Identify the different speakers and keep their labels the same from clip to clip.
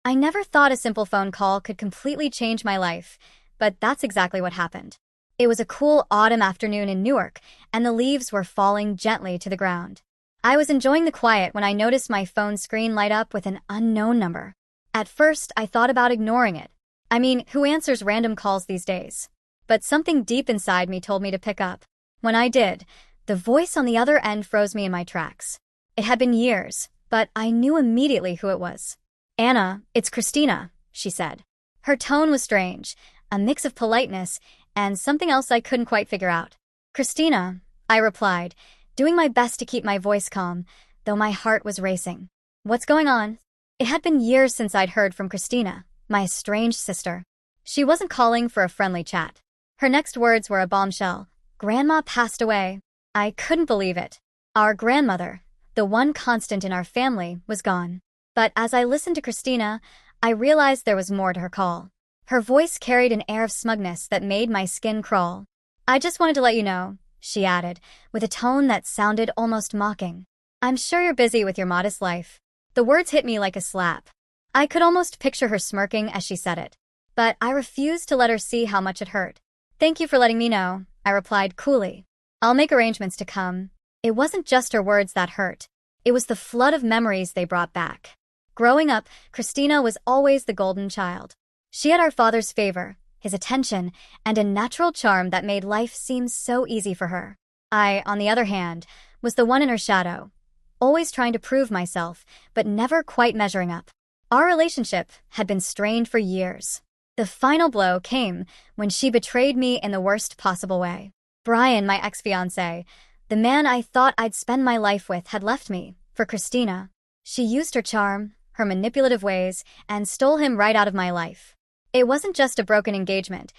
Speaker 1: I never thought a simple phone call could completely change my life, but that's exactly what happened. It was a cool autumn afternoon in Newark, and the leaves were falling gently to the ground. I was enjoying the quiet when I noticed my phone screen light up with an unknown number. At first, I thought about ignoring it. I mean, who answers random calls these days? But something deep inside me told me to pick up. When I did, the voice on the other end froze me in my tracks. It had been years, but I knew immediately who it was. "Anna, it's Christina," she said. Her tone was strange, a mix of politeness and something else I couldn't quite figure out. "Christina," I replied, doing my best to keep my voice calm, though my heart was racing. "What's going on?" It had been years since I'd heard from Christina, my estranged sister. She wasn't calling for a friendly chat. Her next words were a bombshell. "Grandma passed away." I couldn't believe it. Our grandmother, the one constant in our family, was gone. But as I listened to Christina, I realized there was more to her call. Her voice carried an air of smugness that made my skin crawl. "I just wanted to let you know," she added, with a tone that sounded almost mocking. "I'm sure you're busy with your modest life." The words hit me like a slap. I could almost picture her smirking as she said it. But I refused to let her see how much it hurt. "Thank you for letting me know," I replied coolly. "I'll make arrangements to come." It wasn't just her words that hurt. It was the flood of memories they brought back. Growing up, Christina was always the golden child. She had our father's favor, his attention, and a natural charm that made life seem so easy for her. I, on the other hand, was the one in her shadow, always trying to prove myself, but never quite measuring up. Our relationship had been strained for years. The final blow came when she betrayed me in the worst possible way. Brian, my ex-fiancé, the man I thought I'd spend my life with, had left me for Christina. She used her charm, her manipulative ways, and stole him right out of my life. It wasn't just a broken engagement.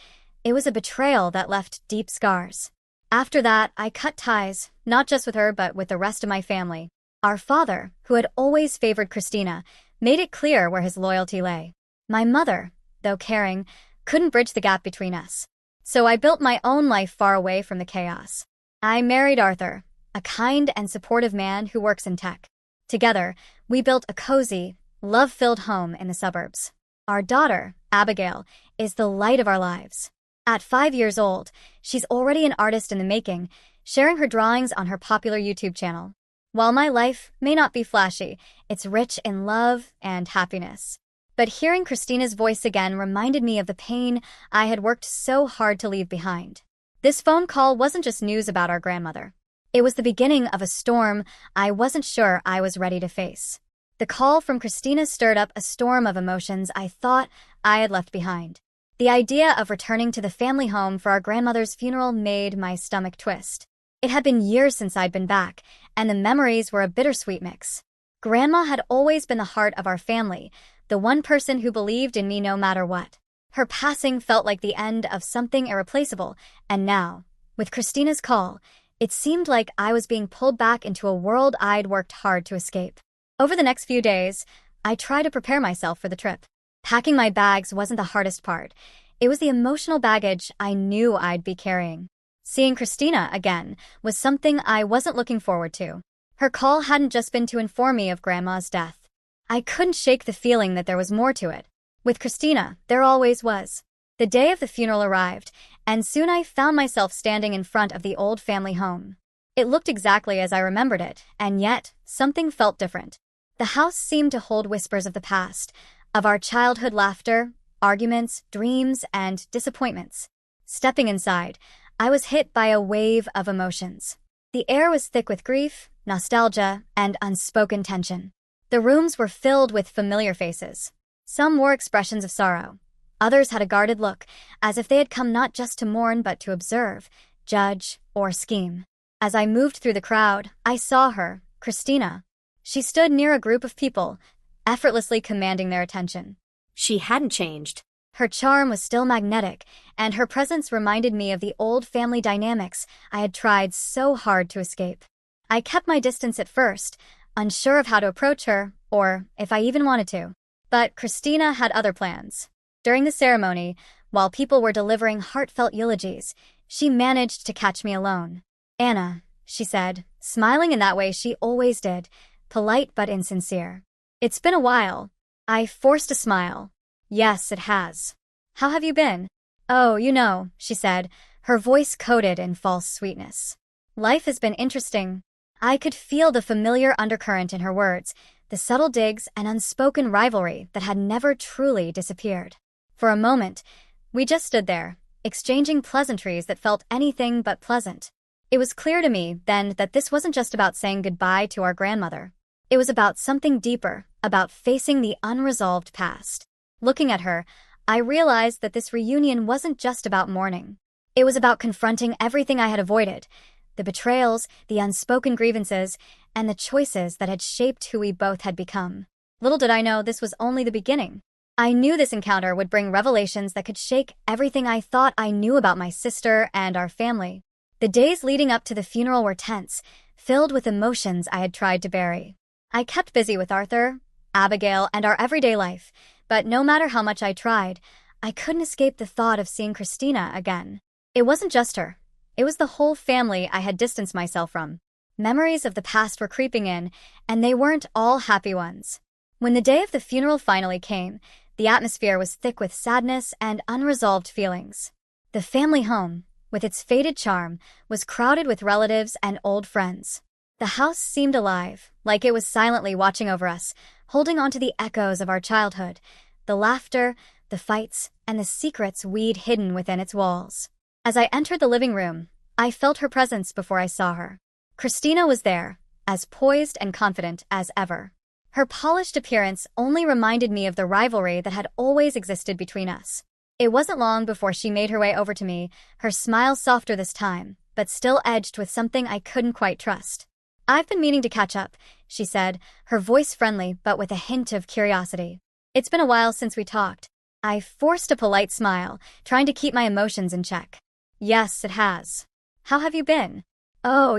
Speaker 1: It was a betrayal that left deep scars. After that, I cut ties, not just with her, but with the rest of my family. Our father, who had always favored Christina, made it clear where his loyalty lay. My mother, though caring, couldn't bridge the gap between us. So I built my own life far away from the chaos. I married Arthur, a kind and supportive man who works in tech. Together, we built a cozy, love-filled home in the suburbs. Our daughter, Abigail, is the light of our lives. At 5 years old, she's already an artist in the making, sharing her drawings on her popular YouTube channel. While my life may not be flashy, it's rich in love and happiness. But hearing Christina's voice again reminded me of the pain I had worked so hard to leave behind. This phone call wasn't just news about our grandmother. It was the beginning of a storm I wasn't sure I was ready to face. The call from Christina stirred up a storm of emotions I thought I had left behind. The idea of returning to the family home for our grandmother's funeral made my stomach twist. It had been years since I'd been back, and the memories were a bittersweet mix. Grandma had always been the heart of our family, the one person who believed in me no matter what. Her passing felt like the end of something irreplaceable, and now, with Christina's call, it seemed like I was being pulled back into a world I'd worked hard to escape. Over the next few days, I tried to prepare myself for the trip. Packing my bags wasn't the hardest part. It was the emotional baggage I knew I'd be carrying. Seeing Christina again was something I wasn't looking forward to. Her call hadn't just been to inform me of Grandma's death. I couldn't shake the feeling that there was more to it. With Christina, there always was. The day of the funeral arrived, and soon I found myself standing in front of the old family home. It looked exactly as I remembered it, and yet something felt different. The house seemed to hold whispers of the past, of our childhood laughter, arguments, dreams, and disappointments. Stepping inside, I was hit by a wave of emotions. The air was thick with grief, nostalgia, and unspoken tension. The rooms were filled with familiar faces. Some wore expressions of sorrow. Others had a guarded look, as if they had come not just to mourn but to observe, judge, or scheme. As I moved through the crowd, I saw her, Christina. She stood near a group of people, effortlessly commanding their attention.
Speaker 2: She hadn't changed.
Speaker 1: Her charm was still magnetic, and her presence reminded me of the old family dynamics I had tried so hard to escape. I kept my distance at first, unsure of how to approach her, or if I even wanted to. But Christina had other plans. During the ceremony, while people were delivering heartfelt eulogies, she managed to catch me alone. "Anna," she said, smiling in that way she always did, polite but insincere. "It's been a while." I forced a smile. Yes, it has. How have you been? Oh, she said, her voice coated in false sweetness. Life has been interesting. I could feel the familiar undercurrent in her words, the subtle digs and unspoken rivalry that had never truly disappeared. For a moment, we just stood there, exchanging pleasantries that felt anything but pleasant. It was clear to me then that this wasn't just about saying goodbye to our grandmother. It was about something deeper, about facing the unresolved past. Looking at her, I realized that this reunion wasn't just about mourning. It was about confronting everything I had avoided, the betrayals, the unspoken grievances, and the choices that had shaped who we both had become. Little did I know this was only the beginning. I knew this encounter would bring revelations that could shake everything I thought I knew about my sister and our family. The days leading up to the funeral were tense, filled with emotions I had tried to bury. I kept busy with Arthur, Abigail, and our everyday life, but no matter how much I tried, I couldn't escape the thought of seeing Christina again. It wasn't just her. It was the whole family I had distanced myself from. Memories of the past were creeping in, and they weren't all happy ones. When the day of the funeral finally came, the atmosphere was thick with sadness and unresolved feelings. The family home, with its faded charm, was crowded with relatives and old friends. The house seemed alive, like it was silently watching over us, holding on to the echoes of our childhood, the laughter, the fights, and the secrets we'd hidden within its walls. As I entered the living room, I felt her presence before I saw her. Christina was there, as poised and confident as ever. Her polished appearance only reminded me of the rivalry that had always existed between us. It wasn't long before she made her way over to me, her smile softer this time, but still edged with something I couldn't quite trust. "I've been meaning to catch up," she said, her voice friendly but with a hint of curiosity. "It's been a while since we talked." I forced a polite smile, trying to keep my emotions in check. "Yes, it has. How have you been?" "Oh,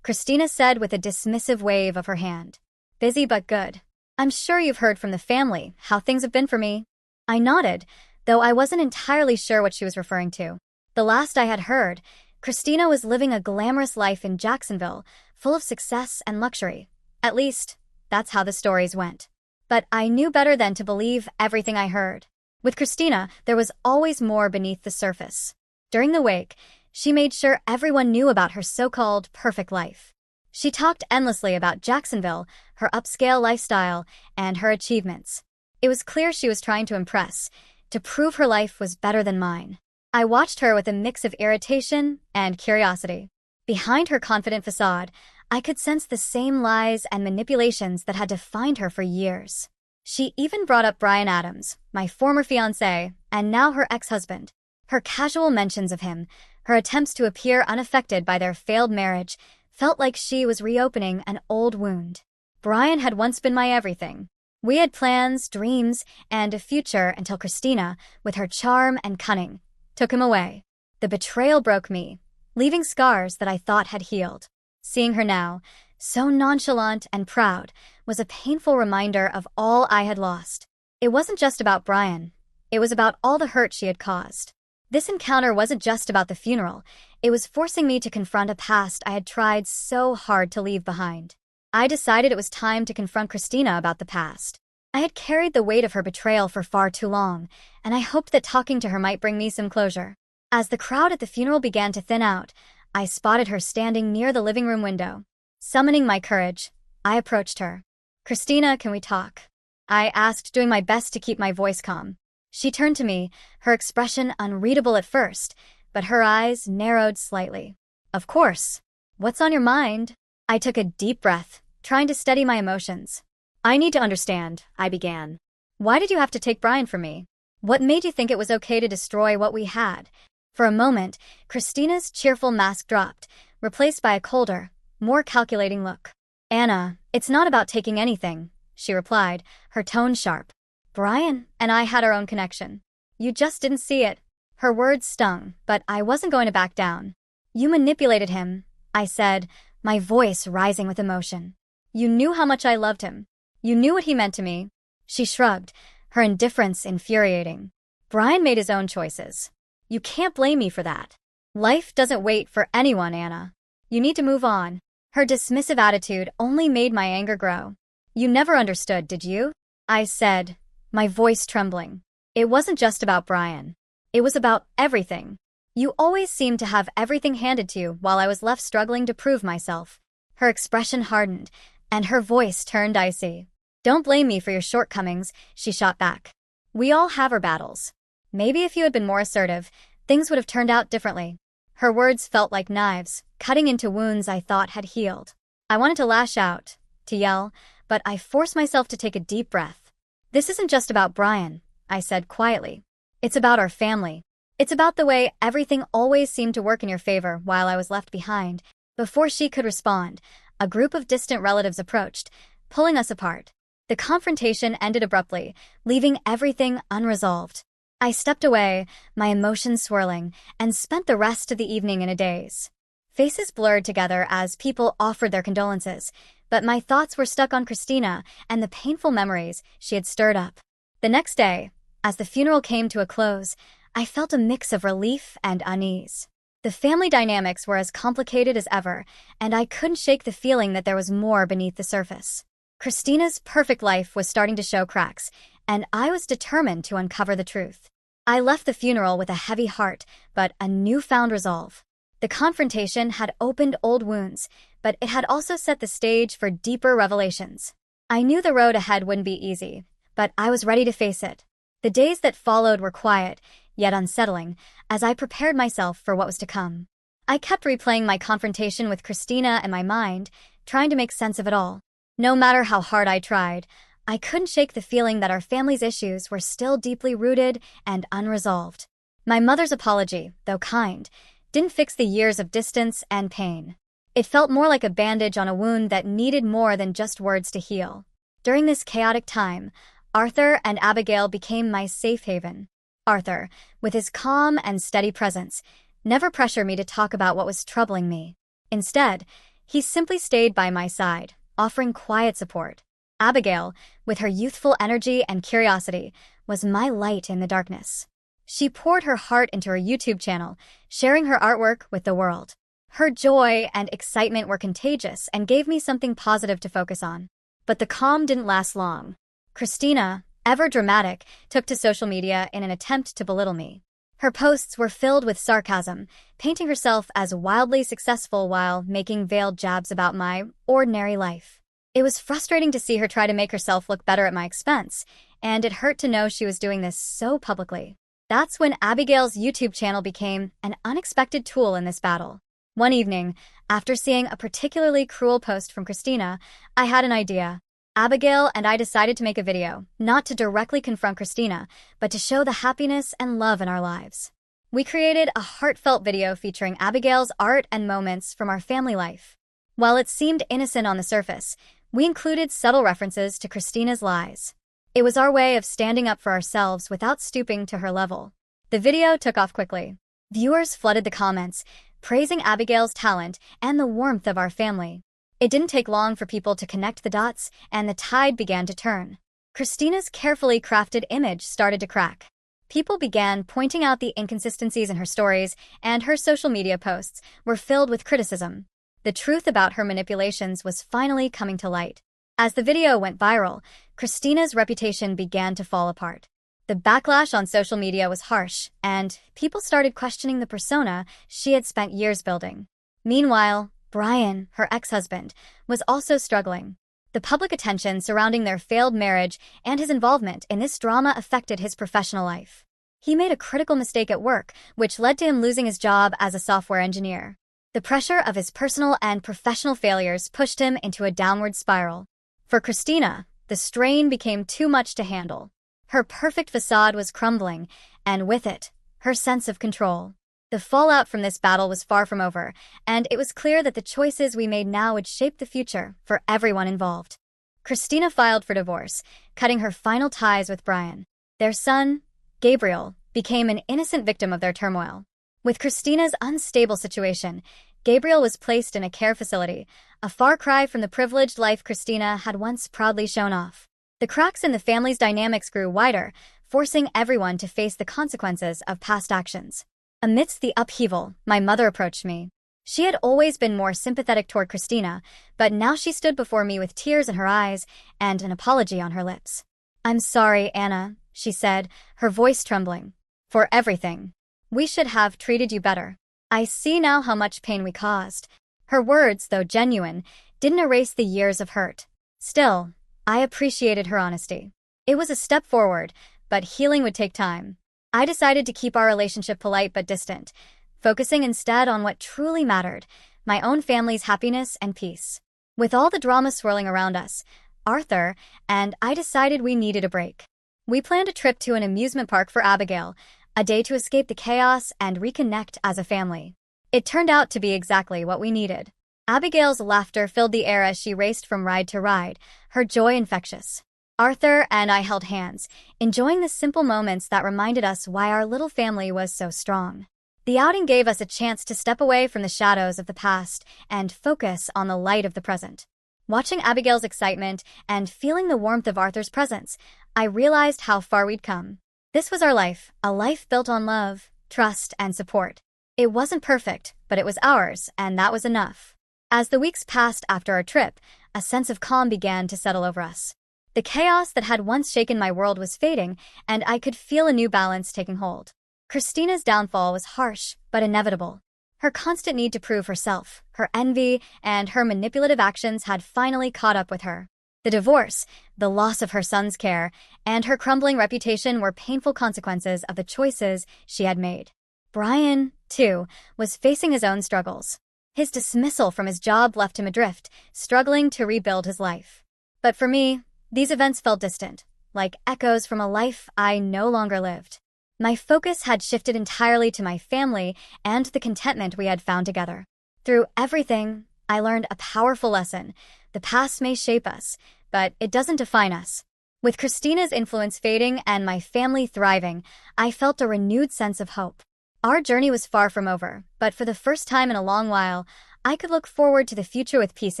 Speaker 1: Christina said with a dismissive wave of her hand. "Busy but good. I'm sure you've heard from the family how things have been for me." I nodded, though I wasn't entirely sure what she was referring to. The last I had heard, Christina was living a glamorous life in Jacksonville, full of success and luxury. At least, that's how the stories went. But I knew better than to believe everything I heard. With Christina, there was always more beneath the surface. During the wake, she made sure everyone knew about her so-called perfect life. She talked endlessly about Jacksonville, her upscale lifestyle, and her achievements. It was clear she was trying to impress, to prove her life was better than mine. I watched her with a mix of irritation and curiosity. Behind her confident facade, I could sense the same lies and manipulations that had defined her for years. She even brought up Bryan Adams, my former fiancé, and now her ex-husband. Her casual mentions of him, her attempts to appear unaffected by their failed marriage, felt like she was reopening an old wound. Bryan had once been my everything. We had plans, dreams, and a future until Christina, with her charm and cunning, took him away. The betrayal broke me, leaving scars that I thought had healed. Seeing her now, so nonchalant and proud, was a painful reminder of all I had lost. It wasn't just about Bryan. It was about all the hurt she had caused. This encounter wasn't just about the funeral. It was forcing me to confront a past I had tried so hard to leave behind. I decided it was time to confront Christina about the past. I had carried the weight of her betrayal for far too long, and I hoped that talking to her might bring me some closure. As the crowd at the funeral began to thin out, I spotted her standing near the living room window. Summoning my courage, I approached her. "Christina, can we talk?" I asked, doing my best to keep my voice calm. She turned to me, her expression unreadable at first, but her eyes narrowed slightly. "Of course. What's on your mind?" I took a deep breath, trying to steady my emotions. "I need to understand," I began. "Why did you have to take Bryan from me? What made you think it was okay to destroy what we had?" For a moment, Christina's cheerful mask dropped, replaced by a colder, more calculating look. "Anna, it's not about taking anything," she replied, her tone sharp. "Bryan and I had our own connection. You just didn't see it." Her words stung, but I wasn't going to back down. "You manipulated him," I said, my voice rising with emotion. "You knew how much I loved him. You knew what he meant to me." She shrugged, her indifference infuriating. "Bryan made his own choices. You can't blame me for that. Life doesn't wait for anyone, Anna. You need to move on." Her dismissive attitude only made my anger grow. "You never understood, did you? I said, my voice trembling. It wasn't just about Brian. It was about everything. You always seemed to have everything handed to you while I was left struggling to prove myself. Her expression hardened, and her voice turned icy. Don't blame me for your shortcomings, she shot back. We all have our battles. Maybe if you had been more assertive, things would have turned out differently. Her words felt like knives, cutting into wounds I thought had healed. I wanted to lash out, to yell, but I forced myself to take a deep breath. This isn't just about Brian, I said quietly. It's about our family. It's about the way everything always seemed to work in your favor while I was left behind. Before she could respond, a group of distant relatives approached, pulling us apart. The confrontation ended abruptly, leaving everything unresolved. I stepped away, my emotions swirling, and spent the rest of the evening in a daze. Faces blurred together as people offered their condolences, but my thoughts were stuck on Christina and the painful memories she had stirred up. The next day, as the funeral came to a close, I felt a mix of relief and unease. The family dynamics were as complicated as ever, and I couldn't shake the feeling that there was more beneath the surface. Christina's perfect life was starting to show cracks, and I was determined to uncover the truth. I left the funeral with a heavy heart, but a newfound resolve. The confrontation had opened old wounds, but it had also set the stage for deeper revelations. I knew the road ahead wouldn't be easy, but I was ready to face it. The days that followed were quiet, yet unsettling, as I prepared myself for what was to come. I kept replaying my confrontation with Christina in my mind, trying to make sense of it all. No matter how hard I tried, I couldn't shake the feeling that our family's issues were still deeply rooted and unresolved. My mother's apology, though kind, didn't fix the years of distance and pain. It felt more like a bandage on a wound that needed more than just words to heal. During this chaotic time, Arthur and Abigail became my safe haven. Arthur, with his calm and steady presence, never pressured me to talk about what was troubling me. Instead, he simply stayed by my side, offering quiet support. Abigail, with her youthful energy and curiosity, was my light in the darkness. She poured her heart into her YouTube channel, sharing her artwork with the world. Her joy and excitement were contagious and gave me something positive to focus on. But the calm didn't last long. Christina, ever dramatic, took to social media in an attempt to belittle me. Her posts were filled with sarcasm, painting herself as wildly successful while making veiled jabs about my ordinary life. It was frustrating to see her try to make herself look better at my expense, and it hurt to know she was doing this so publicly. That's when Abigail's YouTube channel became an unexpected tool in this battle. One evening, after seeing a particularly cruel post from Christina, I had an idea. Abigail and I decided to make a video, not to directly confront Christina, but to show the happiness and love in our lives. We created a heartfelt video featuring Abigail's art and moments from our family life. While it seemed innocent on the surface, we included subtle references to Christina's lies. It was our way of standing up for ourselves without stooping to her level. The video took off quickly. Viewers flooded the comments, praising Abigail's talent and the warmth of our family. It didn't take long for people to connect the dots, and the tide began to turn. Christina's carefully crafted image started to crack. People began pointing out the inconsistencies in her stories, and her social media posts were filled with criticism. The truth about her manipulations was finally coming to light. As the video went viral, Christina's reputation began to fall apart. The backlash on social media was harsh, and people started questioning the persona she had spent years building. Meanwhile, Brian, her ex-husband, was also struggling. The public attention surrounding their failed marriage and his involvement in this drama affected his professional life. He made a critical mistake at work, which led to him losing his job as a software engineer. The pressure of his personal and professional failures pushed him into a downward spiral. For Christina, the strain became too much to handle. Her perfect facade was crumbling, and with it, her sense of control. The fallout from this battle was far from over, and it was clear that the choices we made now would shape the future for everyone involved. Christina filed for divorce, cutting her final ties with Brian. Their son, Gabriel, became an innocent victim of their turmoil. With Christina's unstable situation, Gabriel was placed in a care facility, a far cry from the privileged life Christina had once proudly shown off. The cracks in the family's dynamics grew wider, forcing everyone to face the consequences of past actions. Amidst the upheaval, my mother approached me. She had always been more sympathetic toward Christina, but now she stood before me with tears in her eyes and an apology on her lips. I'm sorry, Anna, she said, her voice trembling. For everything. We should have treated you better. I see now how much pain we caused. Her words, though genuine, didn't erase the years of hurt. Still, I appreciated her honesty. It was a step forward, but healing would take time. I decided to keep our relationship polite but distant, focusing instead on what truly mattered, my own family's happiness and peace. With all the drama swirling around us, Arthur and I decided we needed a break. We planned a trip to an amusement park for Abigail, a day to escape the chaos and reconnect as a family. It turned out to be exactly what we needed. Abigail's laughter filled the air as she raced from ride to ride, her joy infectious. Arthur and I held hands, enjoying the simple moments that reminded us why our little family was so strong. The outing gave us a chance to step away from the shadows of the past and focus on the light of the present. Watching Abigail's excitement and feeling the warmth of Arthur's presence, I realized how far we'd come. This was our life, a life built on love, trust, and support. It wasn't perfect, but it was ours, and that was enough. As the weeks passed after our trip, a sense of calm began to settle over us. The chaos that had once shaken my world was fading, and I could feel a new balance taking hold. Christina's downfall was harsh, but inevitable. Her constant need to prove herself, her envy, and her manipulative actions had finally caught up with her. The divorce, the loss of her son's care, and her crumbling reputation were painful consequences of the choices she had made. Brian, too, was facing his own struggles. His dismissal from his job left him adrift, struggling to rebuild his life. But for me, these events felt distant, like echoes from a life I no longer lived. My focus had shifted entirely to my family and the contentment we had found together. Through everything, I learned a powerful lesson. The past may shape us, but it doesn't define us. With Christina's influence fading and my family thriving, I felt a renewed sense of hope. Our journey was far from over, but for the first time in a long while, I could look forward to the future with peace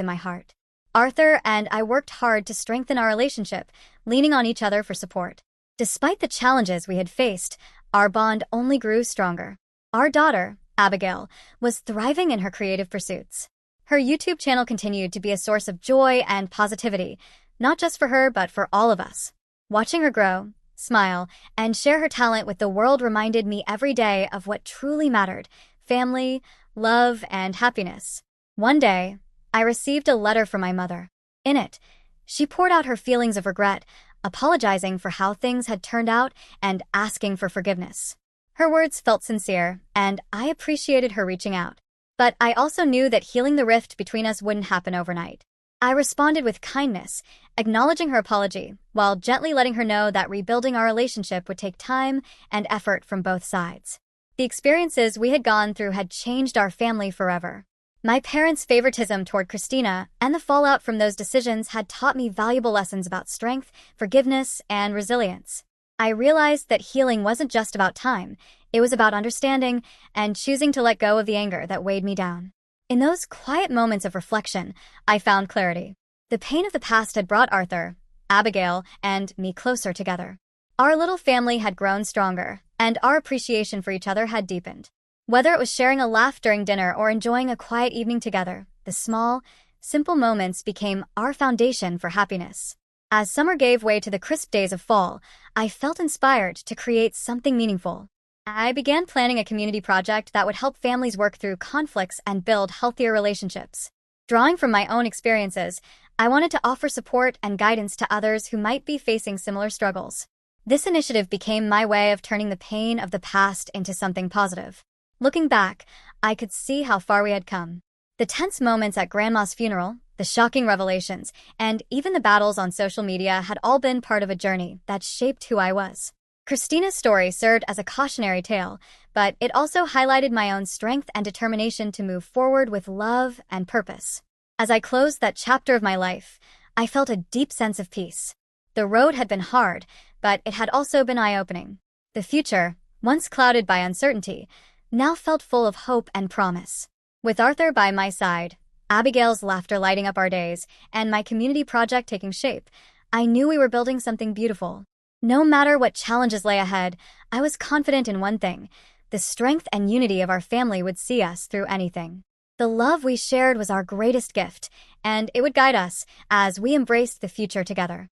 Speaker 1: in my heart. Arthur and I worked hard to strengthen our relationship, leaning on each other for support. Despite the challenges we had faced, our bond only grew stronger. Our daughter, Abigail, was thriving in her creative pursuits. Her YouTube channel continued to be a source of joy and positivity, not just for her but for all of us. Watching her grow, smile, and share her talent with the world reminded me every day of what truly mattered: family, love, and happiness. One day, I received a letter from my mother. In it, she poured out her feelings of regret, apologizing for how things had turned out and asking for forgiveness. Her words felt sincere, and I appreciated her reaching out. But I also knew that healing the rift between us wouldn't happen overnight. I responded with kindness, acknowledging her apology, while gently letting her know that rebuilding our relationship would take time and effort from both sides. The experiences we had gone through had changed our family forever. My parents' favoritism toward Christina and the fallout from those decisions had taught me valuable lessons about strength, forgiveness, and resilience. I realized that healing wasn't just about time, it was about understanding and choosing to let go of the anger that weighed me down. In those quiet moments of reflection, I found clarity. The pain of the past had brought Arthur, Abigail, and me closer together. Our little family had grown stronger, and our appreciation for each other had deepened. Whether it was sharing a laugh during dinner or enjoying a quiet evening together, the small, simple moments became our foundation for happiness. As summer gave way to the crisp days of fall, I felt inspired to create something meaningful. I began planning a community project that would help families work through conflicts and build healthier relationships. Drawing from my own experiences, I wanted to offer support and guidance to others who might be facing similar struggles. This initiative became my way of turning the pain of the past into something positive. Looking back, I could see how far we had come. The tense moments at Grandma's funeral, the shocking revelations, and even the battles on social media had all been part of a journey that shaped who I was. Christina's story served as a cautionary tale, but it also highlighted my own strength and determination to move forward with love and purpose. As I closed that chapter of my life, I felt a deep sense of peace. The road had been hard, but it had also been eye-opening. The future, once clouded by uncertainty, now felt full of hope and promise. With Arthur by my side, Abigail's laughter lighting up our days, and my community project taking shape, I knew we were building something beautiful. No matter what challenges lay ahead, I was confident in one thing: the strength and unity of our family would see us through anything. The love we shared was our greatest gift, and it would guide us as we embraced the future together.